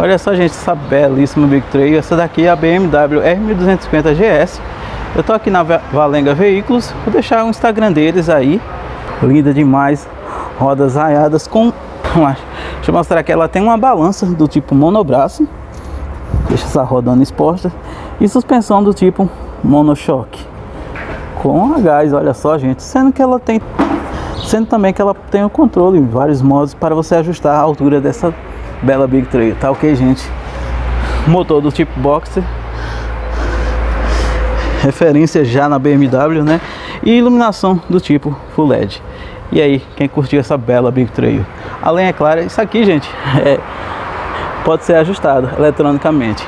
Olha só, gente, essa belíssima Big Trail. Essa daqui é a BMW R1250 GS. Eu tô aqui na Valenga Veículos. Vou deixar o Instagram deles aí. Linda demais. Rodas raiadas com... Deixa eu mostrar aqui. Ela tem uma balança do tipo monobraço. Deixa essa rodando exposta. E suspensão do tipo monochoque. Com a gás, olha só, gente. Sendo também que ela tem o controle em vários modos para você ajustar a altura dessa bela Big Trail. Tá ok, gente? Motor do tipo Boxer. Referência já na BMW, né? E iluminação do tipo Full LED. E aí, quem curtiu essa bela Big Trail? Além, é claro, isso aqui, gente, pode ser ajustado eletronicamente.